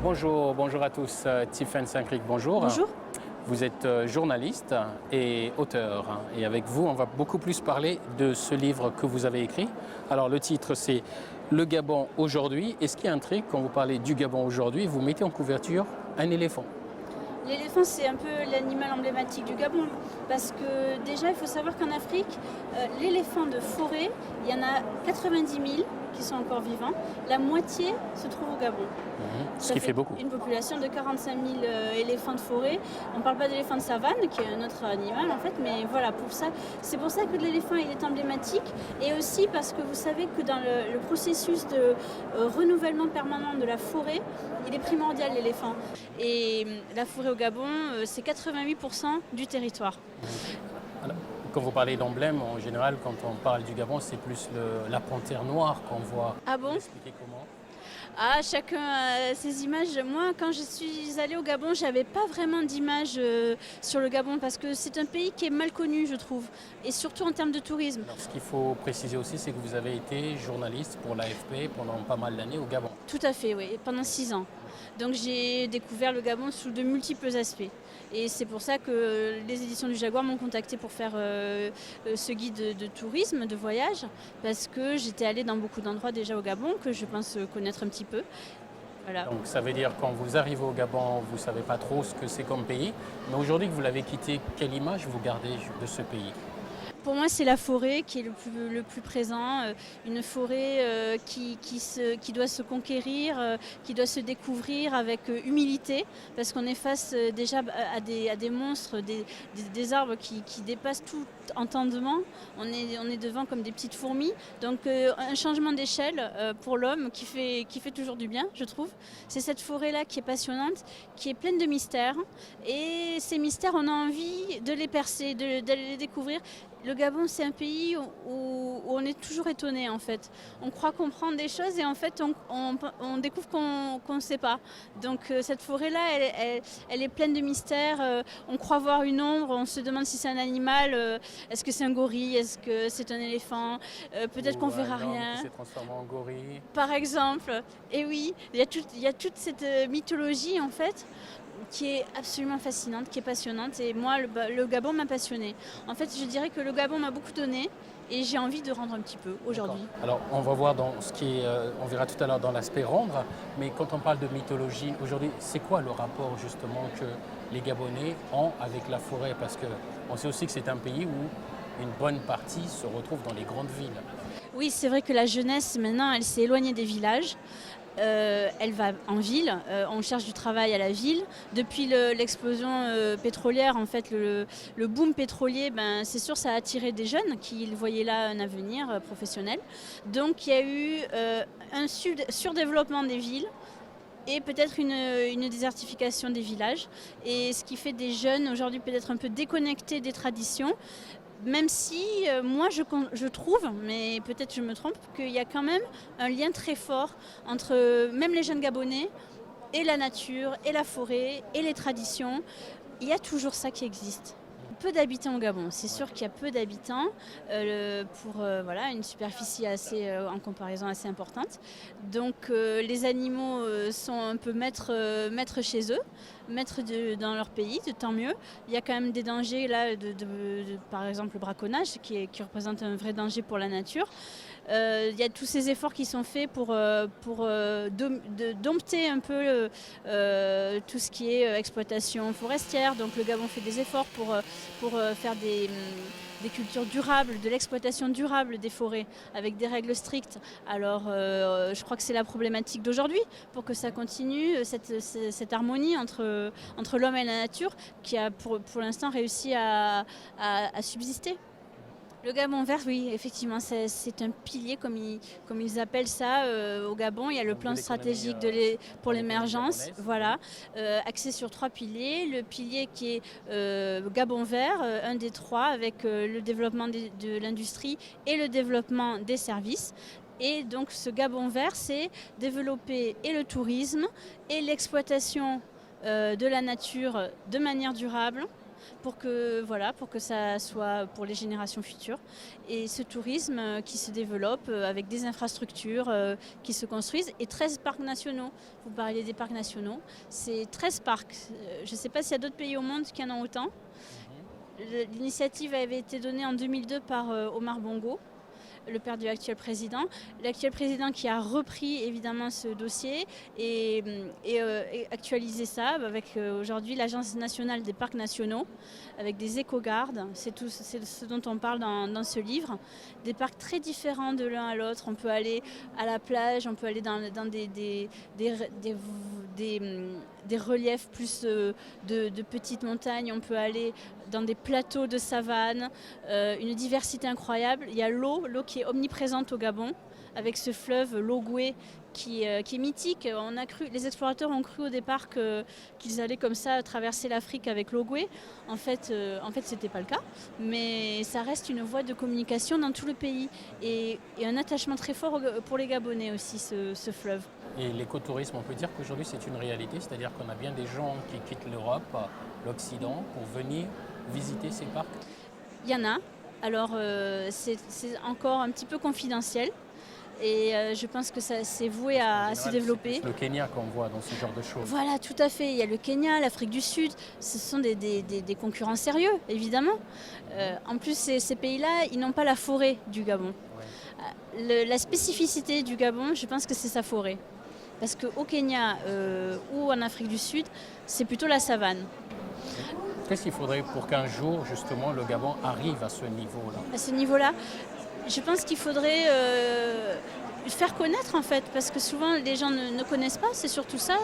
Bonjour, bonjour à tous. Tiffaine Saint-Cric, bonjour. Bonjour. Vous êtes journaliste et auteur. Et avec vous, on va beaucoup plus parler de ce livre que vous avez écrit. Alors le titre, c'est Le Gabon aujourd'hui. Et ce qui intrigue, quand vous parlez du Gabon aujourd'hui, vous mettez en couverture un éléphant. L'éléphant, c'est un peu l'animal emblématique du Gabon. Parce que déjà, il faut savoir qu'en Afrique, l'éléphant de forêt, il y en a 90 000 qui sont encore vivants. La moitié se trouve au Gabon. Ce qui fait beaucoup. Une population de 45 000 éléphants de forêt. On ne parle pas d'éléphant de savane, qui est un autre animal en fait, mais voilà, c'est pour ça que l'éléphant il est emblématique. Et aussi parce que vous savez que dans le processus de renouvellement permanent de la forêt, il est primordial l'éléphant. Et la forêt au Gabon, c'est 88% du territoire. Alors, quand vous parlez d'emblème, en général, quand on parle du Gabon, c'est plus la panthère noire qu'on voit. Ah bon? Expliquez comment. Ah, chacun a ses images. Moi, quand je suis allée au Gabon, j'avais pas vraiment d'image sur le Gabon parce que c'est un pays qui est mal connu, je trouve, et surtout en termes de tourisme. Alors, ce qu'il faut préciser aussi, c'est que vous avez été journaliste pour l'AFP pendant pas mal d'années au Gabon. Tout à fait, oui, pendant 6 ans. Donc j'ai découvert le Gabon sous de multiples aspects. Et c'est pour ça que les éditions du Jaguar m'ont contacté pour faire ce guide de tourisme, de voyage, parce que j'étais allée dans beaucoup d'endroits déjà au Gabon, que je pense connaître un petit peu. Voilà. Donc ça veut dire quand vous arrivez au Gabon, vous ne savez pas trop ce que c'est comme pays. Mais aujourd'hui que vous l'avez quitté, quelle image vous gardez de ce pays ? Pour moi, c'est la forêt qui est le plus présent, une forêt qui doit se conquérir, qui doit se découvrir avec humilité, parce qu'on est face déjà à des monstres, des arbres qui dépassent tout entendement. On est devant comme des petites fourmis, donc un changement d'échelle pour l'homme qui fait toujours du bien, je trouve. C'est cette forêt-là qui est passionnante, qui est pleine de mystères, et ces mystères, on a envie de les percer, d'aller les découvrir. Le Gabon, c'est un pays où on est toujours étonné en fait. On croit comprendre des choses et en fait on découvre qu'on ne sait pas. Donc cette forêt-là, elle est pleine de mystères. On croit voir une ombre, on se demande si c'est un animal. Est-ce que c'est un gorille? Est-ce que c'est un éléphant? Peut-être qu'on verra rien. Qui s'est transformé en gorille. Par exemple. Et oui, il y a toute cette mythologie en fait, qui est absolument fascinante, qui est passionnante. Et moi, le Gabon m'a passionnée. En fait, je dirais que le Gabon m'a beaucoup donné et j'ai envie de rendre un petit peu aujourd'hui. Alors, on va voir dans ce qui est, on verra tout à l'heure dans l'aspect rendre, mais quand on parle de mythologie, aujourd'hui, c'est quoi le rapport justement que les Gabonais ont avec la forêt? Parce qu'on sait aussi que c'est un pays où une bonne partie se retrouve dans les grandes villes. Oui, c'est vrai que la jeunesse, maintenant, elle s'est éloignée des villages. Elle va en ville, on cherche du travail à la ville. Depuis l'explosion pétrolière, en fait, le boom pétrolier, c'est sûr, ça a attiré des jeunes qui voyaient là un avenir professionnel. Donc il y a eu un surdéveloppement des villes et peut-être une désertification des villages. Et ce qui fait des jeunes aujourd'hui peut-être un peu déconnectés des traditions. Même si moi je trouve, mais peut-être je me trompe, qu'il y a quand même un lien très fort entre même les jeunes Gabonais et la nature, et la forêt, et les traditions. Il y a toujours ça qui existe. Peu d'habitants au Gabon, c'est sûr qu'il y a peu d'habitants pour voilà, une superficie en comparaison assez importante. Donc les animaux sont un peu maîtres chez eux, dans leur pays, tant mieux. Il y a quand même des dangers là, par exemple le braconnage qui représente un vrai danger pour la nature. Il y a tous ces efforts qui sont faits pour dompter un peu tout ce qui est exploitation forestière. Donc le Gabon fait des efforts pour faire des cultures durables, de l'exploitation durable des forêts avec des règles strictes. Alors je crois que c'est la problématique d'aujourd'hui pour que ça continue, cette harmonie entre l'homme et la nature qui a pour l'instant réussi à subsister. Le Gabon vert, oui, effectivement, c'est un pilier, comme ils appellent ça. Au Gabon, il y a le plan stratégique pour l'émergence, voilà, axé sur 3 piliers. Le pilier qui est Gabon vert, un des 3, avec le développement de l'industrie et le développement des services. Et donc ce Gabon vert, c'est développer et le tourisme et l'exploitation de la nature de manière durable, pour que ça soit pour les générations futures. Et ce tourisme qui se développe avec des infrastructures qui se construisent et 13 parcs nationaux. Vous parliez des parcs nationaux, c'est 13 parcs. Je ne sais pas s'il y a d'autres pays au monde qui en ont autant. L'initiative avait été donnée en 2002 par Omar Bongo, le père de l'actuel président. L'actuel président qui a repris évidemment ce dossier et actualisé ça avec aujourd'hui l'Agence nationale des parcs nationaux, avec des éco-gardes. C'est ce dont on parle dans ce livre. Des parcs très différents de l'un à l'autre. On peut aller à la plage, on peut aller dans des reliefs plus de petites montagnes, on peut aller dans des plateaux de savane, une diversité incroyable. Il y a l'eau qui est omniprésente au Gabon, avec ce fleuve, l'Ogoué, qui est mythique. Les explorateurs ont cru au départ qu'ils allaient comme ça traverser l'Afrique avec l'Ogoué. En fait, ce n'était pas le cas, mais ça reste une voie de communication dans tout le pays et un attachement très fort pour les Gabonais aussi, ce fleuve. Et l'écotourisme, on peut dire qu'aujourd'hui c'est une réalité, c'est-à-dire qu'on a bien des gens qui quittent l'Europe, l'Occident, pour venir visiter ces parcs? Il y en a. Alors c'est encore un petit peu confidentiel et je pense que c'est voué à se développer. C'est le Kenya qu'on voit dans ce genre de choses. Voilà, tout à fait. Il y a le Kenya, l'Afrique du Sud. Ce sont des concurrents sérieux, évidemment. En plus, ces pays-là, ils n'ont pas la forêt du Gabon. Ouais. La spécificité du Gabon, je pense que c'est sa forêt. Parce qu'au Kenya ou en Afrique du Sud, c'est plutôt la savane. Qu'est-ce qu'il faudrait pour qu'un jour, justement, le Gabon arrive à ce niveau-là? À ce niveau-là, je pense qu'il faudrait faire connaître, en fait, parce que souvent, les gens ne connaissent pas, c'est surtout ça.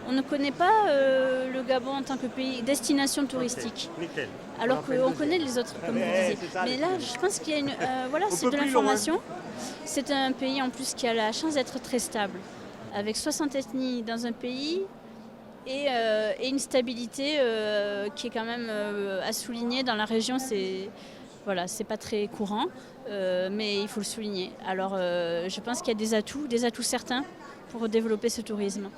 On ne connaît pas le Gabon en tant que pays, destination touristique. Okay. Alors qu'on connaît les autres, comme vous disiez. Mais là, je pense qu'il y a c'est de l'information. C'est un pays, en plus, qui a la chance d'être très stable. Avec 60 ethnies dans un pays, et une stabilité qui est quand même à souligner dans la région. C'est pas très courant, mais il faut le souligner. Alors je pense qu'il y a des atouts certains pour développer ce tourisme.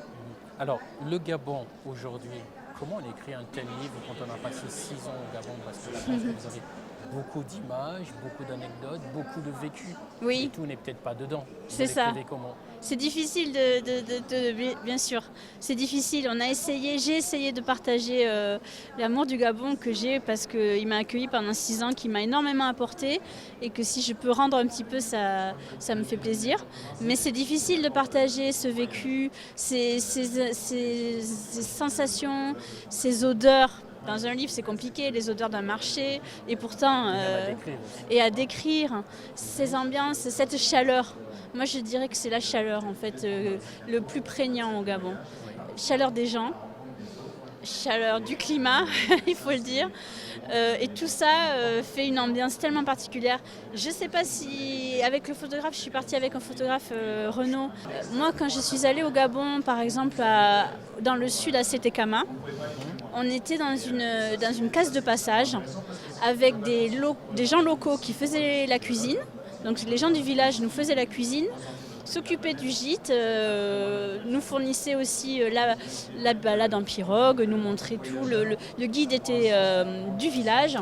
Alors le Gabon aujourd'hui, comment on écrit un tel livre quand on a passé 6 ans au Gabon? Parce que je pense que vous avez beaucoup d'images, beaucoup d'anecdotes, beaucoup de vécu. Oui. Et tout n'est peut-être pas dedans. C'est ça. Comment? C'est difficile bien sûr. C'est difficile. J'ai essayé de partager l'amour du Gabon que j'ai parce qu'il m'a accueilli pendant 6 ans, qui m'a énormément apporté et que si je peux rendre un petit peu, ça me fait plaisir. Mais c'est difficile de partager ce vécu, ces sensations, ces odeurs. Dans un livre, c'est compliqué, les odeurs d'un marché, et pourtant, à décrire ces ambiances, cette chaleur. Moi, je dirais que c'est la chaleur, en fait, le plus prégnant au Gabon. Chaleur des gens, chaleur du climat, il faut le dire. Et tout ça fait une ambiance tellement particulière. Je ne sais pas si, avec le photographe, je suis partie avec un photographe Renaud. Moi, quand je suis allée au Gabon, par exemple, dans le sud, à Sétékama, on était dans une case de passage avec des gens locaux qui faisaient la cuisine. Donc les gens du village nous faisaient la cuisine, s'occupaient du gîte, nous fournissaient aussi la balade en pirogue, nous montraient tout. Le guide était du village.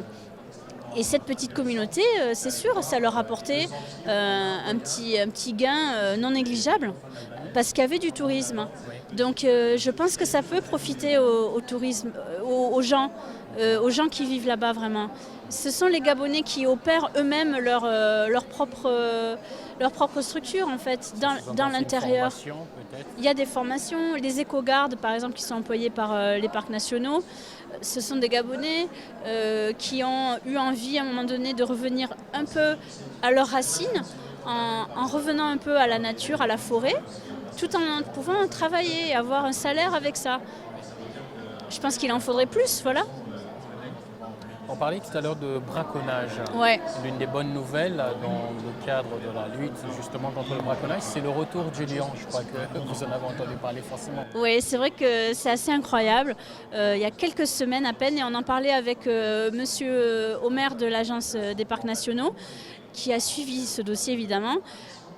Et cette petite communauté, c'est sûr, ça leur apportait un petit gain non négligeable parce qu'il y avait du tourisme. Donc je pense que ça peut profiter au tourisme, aux gens qui vivent là-bas vraiment. Ce sont les Gabonais qui opèrent eux-mêmes leur propre structure en fait dans l'intérieur. Il y a des formations, les éco-gardes par exemple qui sont employés par les parcs nationaux. Ce sont des Gabonais qui ont eu envie à un moment donné de revenir un peu à leurs racines en revenant un peu à la nature, à la forêt, tout en pouvant travailler et avoir un salaire avec ça. Je pense qu'il en faudrait plus, voilà. On parlait tout à l'heure de braconnage. Ouais. L'une des bonnes nouvelles dans le cadre de la lutte justement contre le braconnage, c'est le retour du lion. Je crois que vous en avez entendu parler forcément. Oui, c'est vrai que c'est assez incroyable. Il y a quelques semaines à peine, et on en parlait avec monsieur Omer de l'Agence des parcs nationaux, qui a suivi ce dossier évidemment.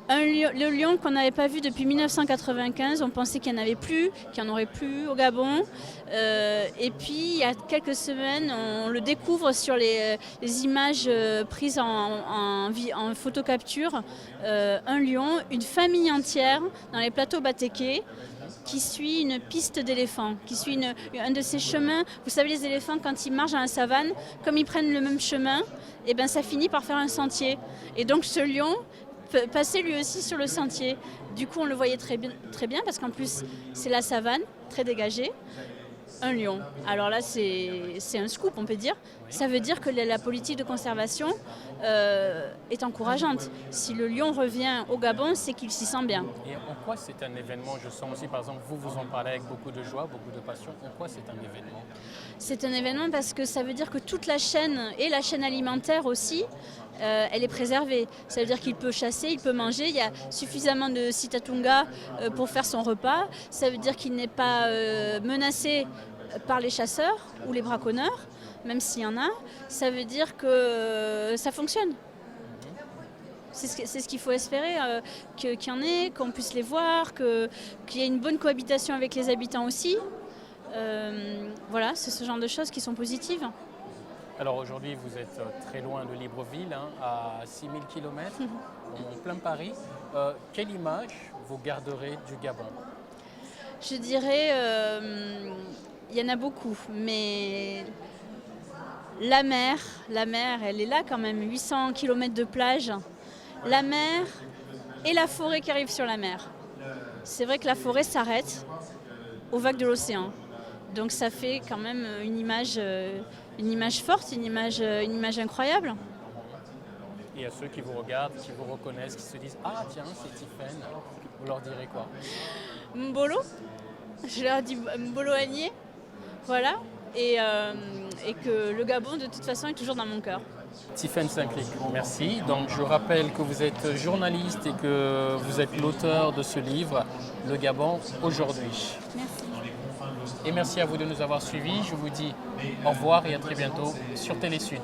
Le lion qu'on n'avait pas vu depuis 1995, on pensait qu'il n'y en avait plus, qu'il n'y en aurait plus au Gabon. Et puis il y a quelques semaines, on le découvre sur les images prises en photocapture. Un lion, une famille entière dans les plateaux Batéké qui suit une piste d'éléphants, qui suit un de ces chemins. Vous savez, les éléphants, quand ils marchent dans la savane, comme ils prennent le même chemin, et ben, ça finit par faire un sentier. Et donc ce lion passer lui aussi sur le sentier. Du coup, on le voyait très bien parce qu'en plus, c'est la savane, très dégagée. Un lion. Alors là, c'est un scoop, on peut dire. Ça veut dire que la politique de conservation est encourageante. Si le lion revient au Gabon, c'est qu'il s'y sent bien. Et en quoi c'est un événement? Je sens aussi, par exemple, vous en parlez avec beaucoup de joie, beaucoup de passion. En quoi c'est un événement? C'est un événement parce que ça veut dire que toute la chaîne, et la chaîne alimentaire aussi, elle est préservée. Ça veut dire qu'il peut chasser, il peut manger. Il y a suffisamment de sitatunga pour faire son repas. Ça veut dire qu'il n'est pas menacé par les chasseurs ou les braconneurs, même s'il y en a. Ça veut dire que ça fonctionne. C'est ce qu'il faut espérer, qu'il y en ait, qu'on puisse les voir, qu'il y ait une bonne cohabitation avec les habitants aussi. Voilà, c'est ce genre de choses qui sont positives. Alors aujourd'hui, vous êtes très loin de Libreville, à 6000 km, en plein Paris. Quelle image vous garderez du Gabon? Je dirais, il y en a beaucoup, mais la mer, elle est là quand même, 800 km de plage. La mer et la forêt qui arrive sur la mer. C'est vrai que la forêt s'arrête aux vagues de l'océan. Donc ça fait quand même une image forte, une image incroyable. Et à ceux qui vous regardent, qui vous reconnaissent, qui se disent « Ah tiens, c'est Tiffaine », vous leur direz quoi? Mbolo, je leur dis Mbolo Agné, voilà, et que le Gabon de toute façon est toujours dans mon cœur. Tiffaine Saint-Clic, merci. Donc je rappelle que vous êtes journaliste et que vous êtes l'auteur de ce livre, Le Gabon aujourd'hui. Merci. Et merci à vous de nous avoir suivis. Je vous dis au revoir et à très bientôt sur Télé Sud.